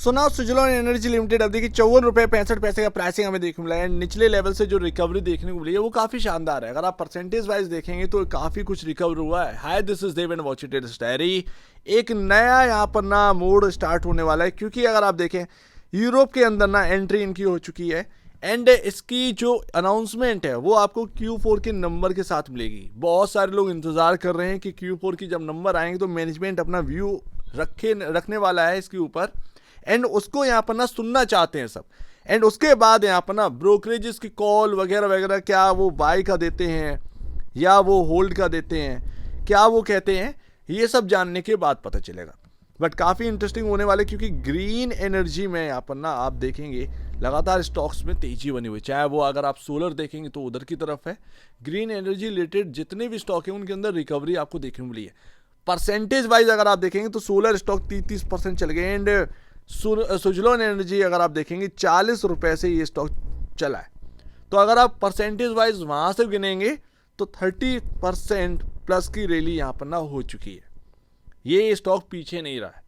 सुना Suzlon energy limited अब देखिए 54 रुपये 65 पैसे का प्राइसिंग हमें देखने को मिला है। निचले लेवल से जो रिकवरी देखने को मिली है वो काफी शानदार है। अगर आप परसेंटेज वाइज देखेंगे तो काफी कुछ रिकवर हुआ है। Hi this is Dev and watch it is diary. एक नया यहाँ पर ना मोड स्टार्ट होने वाला है, क्योंकि अगर आप देखें यूरोप के अंदर ना एंट्री इनकी हो चुकी है एंड इसकी जो अनाउंसमेंट है वो आपको Q4 के नंबर के साथ मिलेगी। बहुत सारे लोग इंतजार कर रहे हैं कि Q4 की जब नंबर आएंगे तो मैनेजमेंट अपना व्यू रखने वाला है इसके ऊपर एंड उसको यहाँ पर ना सुनना चाहते हैं सब। एंड उसके बाद यहाँ पर ना ब्रोकरेजेस की कॉल वगैरह वगैरह, क्या वो बाय का देते हैं या वो होल्ड का देते हैं, क्या वो कहते हैं, ये सब जानने के बाद पता चलेगा। बट काफ़ी इंटरेस्टिंग होने वाले, क्योंकि ग्रीन एनर्जी में यहाँ पर ना आप देखेंगे लगातार स्टॉक्स में तेजी बनी हुई। चाहे वो अगर आप सोलर देखेंगे तो उधर की तरफ है, ग्रीन एनर्जी रिलेटेड जितने भी स्टॉक हैं उनके अंदर रिकवरी आपको देखने को मिली है। परसेंटेज वाइज अगर आप देखेंगे तो सोलर स्टॉक 30% चल गए एंड सुजलॉन एनर्जी अगर आप देखेंगे 40 रुपये से ये स्टॉक चला है। तो अगर आप परसेंटेज वाइज वहाँ से गिनेंगे तो 30% प्लस की रैली यहाँ पर ना हो चुकी है। ये स्टॉक पीछे नहीं रहा है,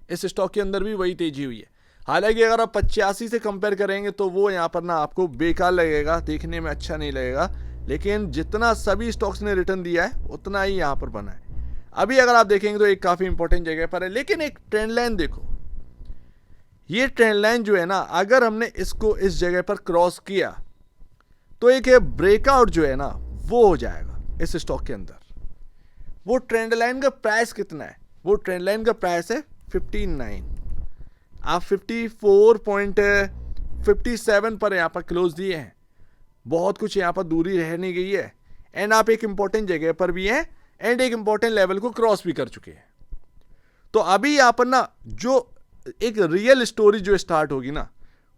इस स्टॉक के अंदर भी वही तेजी हुई है। हालांकि अगर आप 85 से कंपेयर करेंगे तो वो यहाँ पर ना आपको बेकार लगेगा, देखने में अच्छा नहीं लगेगा, लेकिन जितना सभी स्टॉक्स ने रिटर्न दिया है उतना ही यहाँ पर बना है। अभी अगर आप देखेंगे तो एक काफ़ी इंपॉर्टेंट जगह पर है, लेकिन एक ट्रेंड लाइन देखो। ये ट्रेंड लाइन जो है ना, अगर हमने इसको इस जगह पर क्रॉस किया तो एक ब्रेकआउट जो है ना वो हो जाएगा इस स्टॉक के अंदर। वो ट्रेंड लाइन का प्राइस कितना है? वो ट्रेंड लाइन का प्राइस है 59। आप 54.57 पर यहाँ पर क्लोज दिए हैं, बहुत कुछ यहाँ पर दूरी रह नहीं गई है एंड आप एक इंपॉर्टेंट जगह पर भी हैं एंड एक इंपॉर्टेंट लेवल को क्रॉस भी कर चुके हैं। तो अभी यहाँ पर ना जो एक रियल स्टोरी जो स्टार्ट होगी ना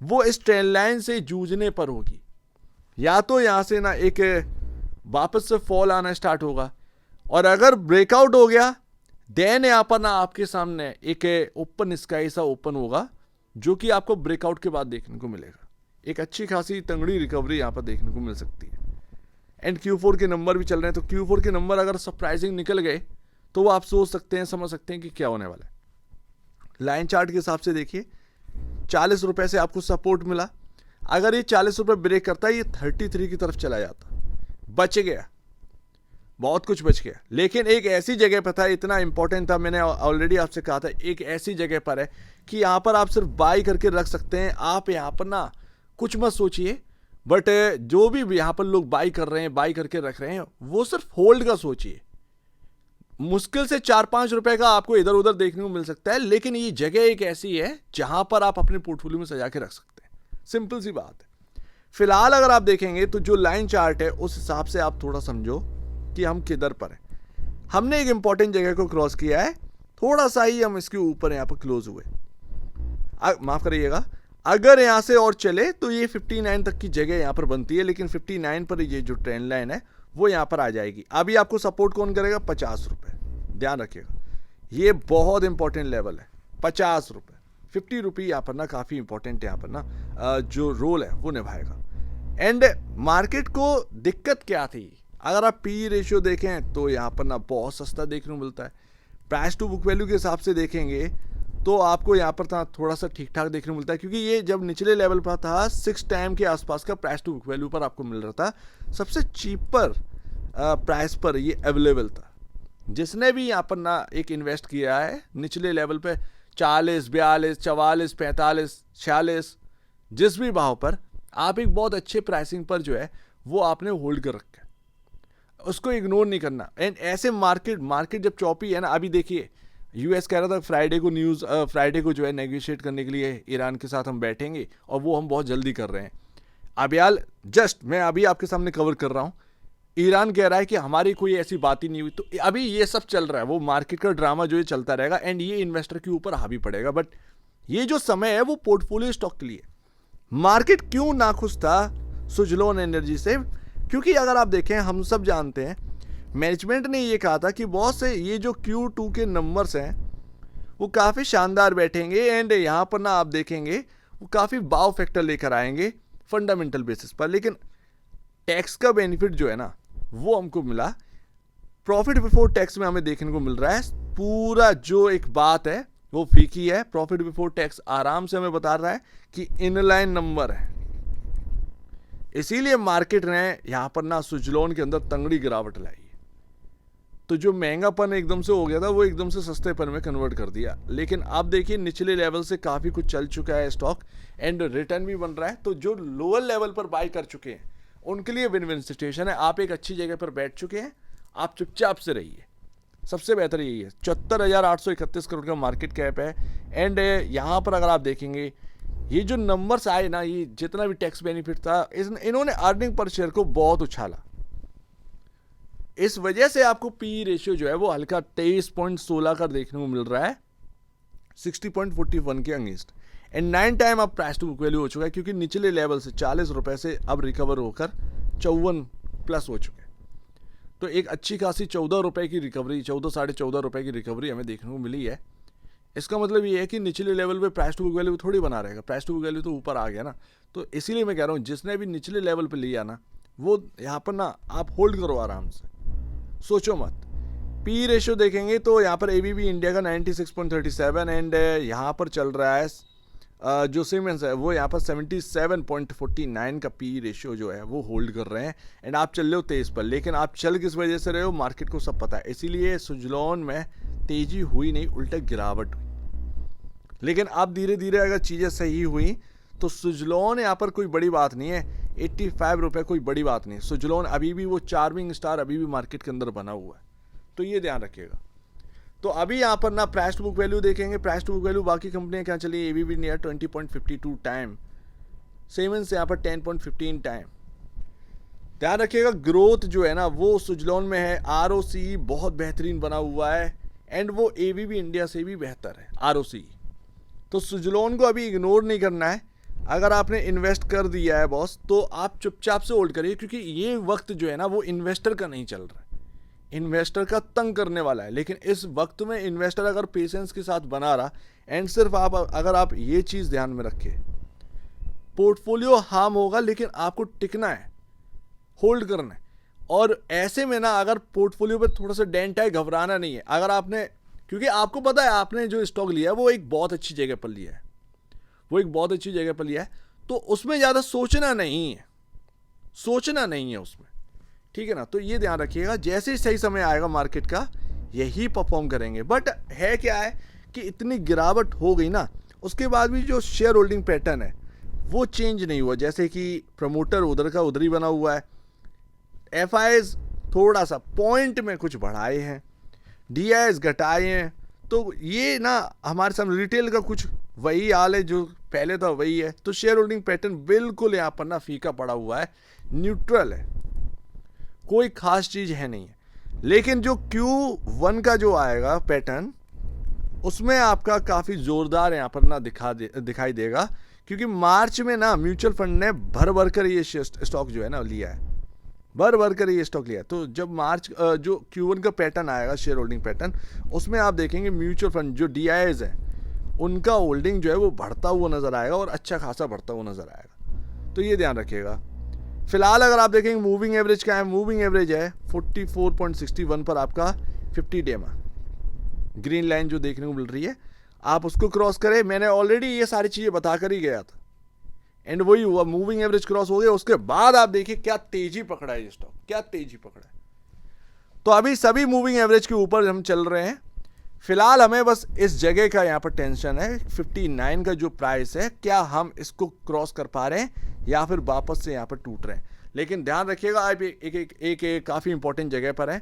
वो इस ट्रेंड लाइन से जूझने पर होगी। या तो यहाँ से ना एक वापस से फॉल आना स्टार्ट होगा, और अगर ब्रेकआउट हो गया देन यहाँ पर ना आपके सामने एक ओपन स्काई सा ओपन होगा, जो कि आपको ब्रेकआउट के बाद देखने को मिलेगा। एक अच्छी खासी तंगड़ी रिकवरी यहाँ पर देखने को मिल सकती है। एंड Q4 के नंबर भी चल रहे हैं, तो Q4 के नंबर अगर सरप्राइजिंग निकल गए तो वो आप सोच सकते हैं, समझ सकते हैं कि क्या होने वाला है। लाइन चार्ट के हिसाब से देखिए 40 रुपये से आपको सपोर्ट मिला। अगर ये 40 रुपये ब्रेक करता है ये 33 की तरफ चला जाता, बच गया, बहुत कुछ बच गया। लेकिन एक ऐसी जगह पर था, इतना इंपॉर्टेंट था, मैंने ऑलरेडी आपसे कहा था, एक ऐसी जगह पर है कि यहाँ पर आप सिर्फ बाई करके रख सकते हैं। आप यहाँ पर ना कुछ मत सोचिए, बट जो भी यहाँ पर लोग बाई कर रहे हैं, बाई करके रख रहे हैं, वो सिर्फ होल्ड का सोचिए। मुश्किल से 4-5 रुपए का आपको इधर उधर देखने को मिल सकता है, लेकिन ये जगह एक ऐसी है जहां पर आप अपने पोर्टफोलियो में सजा के रख सकते हैं। सिंपल सी बात है। फिलहाल अगर आप देखेंगे तो जो लाइन चार्ट है उस हिसाब से आप थोड़ा समझो कि हम किधर पर हैं। हमने एक इंपॉर्टेंट जगह को क्रॉस किया है, थोड़ा सा ही हम इसके ऊपर यहाँ पर क्लोज हुए। माफ करिएगा, अगर यहाँ से और चले तो ये 59 तक की जगह यहाँ पर बनती है, लेकिन 59 पर ये जो ट्रेंड लाइन है वो यहाँ पर आ जाएगी। अभी आपको सपोर्ट कौन करेगा? 50 रुपये, ध्यान रखिएगा, ये बहुत इंपॉर्टेंट लेवल है। 50 रुपये, 50 रुपये यहाँ पर ना काफ़ी इंपॉर्टेंट यहाँ पर ना जो रोल है वो निभाएगा। एंड मार्केट को दिक्कत क्या थी? अगर आप पी रेशियो देखें तो यहाँ पर ना बहुत सस्ता देखने को मिलता है। प्राइस टू बुक वैल्यू के हिसाब से देखेंगे तो आपको यहाँ पर था थोड़ा सा ठीक ठाक देखने को मिलता है, क्योंकि ये जब निचले लेवल पर था 6 टाइम के आसपास का प्राइस टू बुक वैल्यू पर आपको मिल रहा था। सबसे चीपर प्राइस पर ये अवेलेबल था। जिसने भी यहाँ पर ना एक इन्वेस्ट किया है निचले लेवल पे 40, 42, 44, 45, 46, जिस भी भाव पर, आप एक बहुत अच्छे प्राइसिंग पर जो है वो आपने होल्ड कर रखा है, उसको इग्नोर नहीं करना। एंड ऐसे मार्केट जब चौपी है ना, अभी देखिए यूएस कह रहा था फ्राइडे को जो है नेगोशिएट करने के लिए ईरान के साथ हम बैठेंगे, और वो हम बहुत जल्दी कर रहे हैं। अब यार जस्ट मैं अभी आपके सामने कवर कर रहा हूँ, ईरान कह रहा है कि हमारी कोई ऐसी बात ही नहीं हुई। तो अभी ये सब चल रहा है, वो मार्केट का ड्रामा जो है चलता रहेगा एंड ये इन्वेस्टर के ऊपर हावी पड़ेगा। बट ये जो समय है वो पोर्टफोलियो स्टॉक के लिए। मार्केट क्यों नाखुश था सुजलॉन एनर्जी से? क्योंकि अगर आप देखें, हम सब जानते हैं मैनेजमेंट ने ये कहा था कि बहुत से ये जो Q2 के नंबर्स हैं वो काफ़ी शानदार बैठेंगे एंड यहाँ पर ना आप देखेंगे वो काफ़ी बाव फैक्टर लेकर आएंगे फंडामेंटल बेसिस पर। लेकिन टैक्स का बेनिफिट जो है ना वो हमको मिला, प्रॉफिट बिफोर टैक्स में हमें देखने को मिल रहा है। पूरा जो एक बात है वो फीकी है। प्रॉफिट बिफोर टैक्स आराम से हमें बता रहा है कि इनलाइन नंबर है। इसीलिए मार्केट ने यहां पर ना सुजलोन के अंदर तंगड़ी गिरावट लाई। तो जो महंगापन एकदम से हो गया था वो एकदम से सस्तेपन में कन्वर्ट कर दिया। लेकिन आप देखिए निचले लेवल से काफ़ी कुछ चल चुका है स्टॉक एंड रिटर्न भी बन रहा है। तो जो लोअर लेवल पर बाय कर चुके हैं उनके लिए विन विन सिचुएशन है। आप एक अच्छी जगह पर बैठ चुके हैं, आप चुपचाप से रहिए, सबसे बेहतर यही है। 74,831 करोड़ का मार्केट कैप है एंड यहाँ पर अगर आप देखेंगे ये जो नंबर्स आए ना, ये जितना भी टैक्स बेनिफिट था इन्होंने अर्निंग पर शेयर को बहुत उछाला। इस वजह से आपको पी रेशियो जो है वो हल्का 23.16 का देखने को मिल रहा है 60.41 के अगेंस्ट एंड 9 टाइम अब प्राइस टू बुक वैल्यू हो चुका है, क्योंकि निचले लेवल से 40 रुपए से अब रिकवर होकर 54 प्लस हो चुके हैं। तो एक अच्छी खासी 14 रुपए की रिकवरी, 14 साढ़े 14 रुपए की रिकवरी हमें देखने को मिली है। इसका मतलब ये है कि निचले लेवल पे प्राइस टू बुक वैल्यू थोड़ी बना रहेगा, प्राइस टू बुक वैल्यू तो ऊपर आ गया ना। तो इसीलिए मैं कह रहा हूँ जिसने भी निचले लेवल पे लिया ना, वो यहाँ पर ना आप होल्ड करो आराम से, सोचो मत। पी रेशियो देखेंगे तो यहाँ पर एबीबी इंडिया का 96.37 एंड यहाँ पर चल रहा है जो सीमेंस है वो यहाँ पर 77.49 का पी रेशियो जो है वो होल्ड कर रहे हैं एंड आप चल रहे हो 23 पर। लेकिन आप चल किस वजह से रहे हो, मार्केट को सब पता है। इसीलिए सुजलॉन में तेजी हुई नहीं, उल्टा गिरावट हुई। लेकिन अब धीरे धीरे अगर चीज़ें सही हुई तो सुजलॉन यहाँ पर कोई बड़ी बात नहीं है। 85 रुपये कोई बड़ी बात नहीं। सुजलॉन अभी भी वो चार्मिंग स्टार अभी भी मार्केट के अंदर बना हुआ है, तो ये ध्यान रखिएगा। तो अभी यहाँ पर ना प्राइस टू बुक वैल्यू देखेंगे, प्राइस टू बुक वैल्यू बाकी कंपनियां क्या चली, एबीबी नियर 20.52 टाइम, सीमेंस यहाँ पर 10.15 टाइम। ध्यान रखिएगा ग्रोथ जो है ना वो सुजलॉन में है, आरओसी बहुत बेहतरीन बना हुआ है एंड वो एबीबी इंडिया से भी बेहतर है आरओसी। तो सुजलॉन को अभी इग्नोर नहीं करना है। अगर आपने इन्वेस्ट कर दिया है बॉस तो आप चुपचाप से होल्ड करिए, क्योंकि ये वक्त जो है ना वो इन्वेस्टर का नहीं चल रहा है, इन्वेस्टर का तंग करने वाला है। लेकिन इस वक्त में इन्वेस्टर अगर पेशेंस के साथ बना रहा एंड सिर्फ अगर आप ये चीज़ ध्यान में रखें, पोर्टफोलियो हार्म होगा लेकिन आपको टिकना है, होल्ड करना है। और ऐसे में ना अगर पोर्टफोलियो पे थोड़ा सा डेंट है, घबराना नहीं है। अगर आपने, क्योंकि आपको पता है आपने जो स्टॉक लिया है वो एक बहुत अच्छी जगह पर लिया है, वो एक बहुत अच्छी जगह पर लिया है, तो उसमें ज़्यादा सोचना नहीं है, सोचना नहीं है उसमें, ठीक है ना। तो ये ध्यान रखिएगा, जैसे ही सही समय आएगा मार्केट का यही परफॉर्म करेंगे। बट है क्या है कि इतनी गिरावट हो गई ना, उसके बाद भी जो शेयर होल्डिंग पैटर्न है वो चेंज नहीं हुआ। जैसे कि प्रमोटर उधर का उधर ही बना हुआ है, एफआईज थोड़ा सा पॉइंट में कुछ बढ़ाए हैं, डीआईएस घटाए हैं। तो ये ना हमारे सामने रिटेल का कुछ वही हाल है जो पहले था वही है। तो शेयर होल्डिंग पैटर्न बिल्कुल यहाँ पर ना फीका पड़ा हुआ है, न्यूट्रल है, कोई खास चीज़ है नहीं है। लेकिन जो Q1 का जो आएगा पैटर्न उसमें आपका काफ़ी ज़ोरदार यहाँ पर ना दिखाई देगा, क्योंकि मार्च में ना म्यूचुअल फंड ने भर भर कर ये स्टॉक जो है ना लिया है, भर भर कर ये स्टॉक लिया। तो जब मार्च जो Q1 का पैटर्न आएगा शेयर होल्डिंग पैटर्न, उसमें आप देखेंगे म्यूचुअल फंड जो DIIs है उनका होल्डिंग जो है वो बढ़ता हुआ नज़र आएगा और अच्छा खासा बढ़ता हुआ नज़र आएगा। तो ये ध्यान रखिएगा। फिलहाल अगर आप देखेंगे मूविंग एवरेज क्या है, मूविंग एवरेज है 44.61 पर आपका 50 डे में ग्रीन लाइन जो देखने को मिल रही है, आप उसको क्रॉस करें। मैंने ऑलरेडी ये सारी चीज़ें बता कर ही गया था एंड वही हुआ, मूविंग एवरेज क्रॉस हो गया। उसके बाद आप देखिए क्या तेजी पकड़ा है ये स्टॉक, क्या तेजी पकड़ा है। तो अभी सभी मूविंग एवरेज के ऊपर हम चल रहे हैं। फिलहाल हमें बस इस जगह का यहाँ पर टेंशन है, 59 का जो प्राइस है क्या हम इसको क्रॉस कर पा रहे हैं या फिर वापस से यहाँ पर टूट रहे हैं। लेकिन ध्यान रखिएगा आप एक काफ़ी इंपॉर्टेंट जगह पर है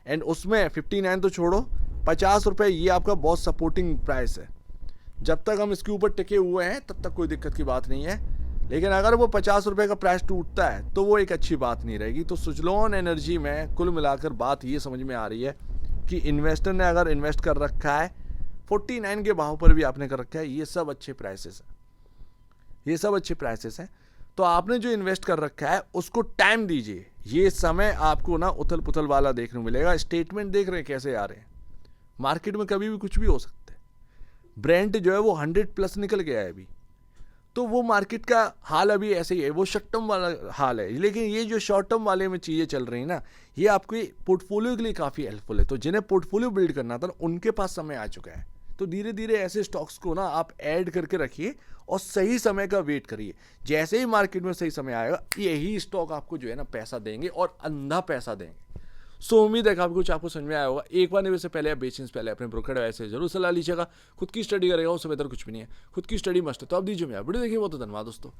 एंड उसमें 59 तो छोड़ो, 50 रुपये ये आपका बहुत सपोर्टिंग प्राइस है। जब तक हम इसके ऊपर टिके हुए हैं तब तक कोई दिक्कत की बात नहीं है। लेकिन अगर वो 50 रुपये का प्राइस टूटता है तो वो एक अच्छी बात नहीं रहेगी। तो सुजलॉन एनर्जी में कुल मिलाकर बात ये समझ में आ रही है कि इन्वेस्टर ने अगर इन्वेस्ट कर रखा है 49 के भाव पर भी आपने कर रखा है, ये सब अच्छे प्राइसेस हैं, ये सब अच्छे प्राइसेस हैं। तो आपने जो इन्वेस्ट कर रखा है उसको टाइम दीजिए। ये समय आपको ना उथल पुथल वाला देखने को मिलेगा। स्टेटमेंट देख रहे हैं कैसे आ रहे हैं, मार्केट में कभी भी कुछ भी हो सकता है। ब्रेंट जो है वो 100+ निकल गया है अभी, तो वो मार्केट का हाल अभी ऐसे ही है, वो शॉर्ट टर्म वाला हाल है। लेकिन ये जो शॉर्ट टर्म वाले में चीज़ें चल रही ना, ये आपके पोर्टफोलियो के लिए काफ़ी हेल्पफुल है। तो जिन्हें पोर्टफोलियो बिल्ड करना था उनके पास समय आ चुका है। तो धीरे धीरे ऐसे स्टॉक्स को ना आप ऐड करके रखिए और सही समय का वेट करिए। जैसे ही मार्केट में सही समय आएगा यही स्टॉक आपको जो है ना पैसा देंगे और अंधा पैसा देंगे। सो उम्मीद है काफी कुछ आपको समझ में आया होगा। एक बार निवेश से पहले या बेचने से पहले अपने ब्रोकर ऐसे जरूर सलाह लीजिएगा। खुद की स्टडी करेगा उससे बेहतर कुछ भी नहीं है, खुद की स्टडी मस्ट है। तो आप दीजिए मैं वीडियो देखिए, बहुत धन्यवाद दोस्तों।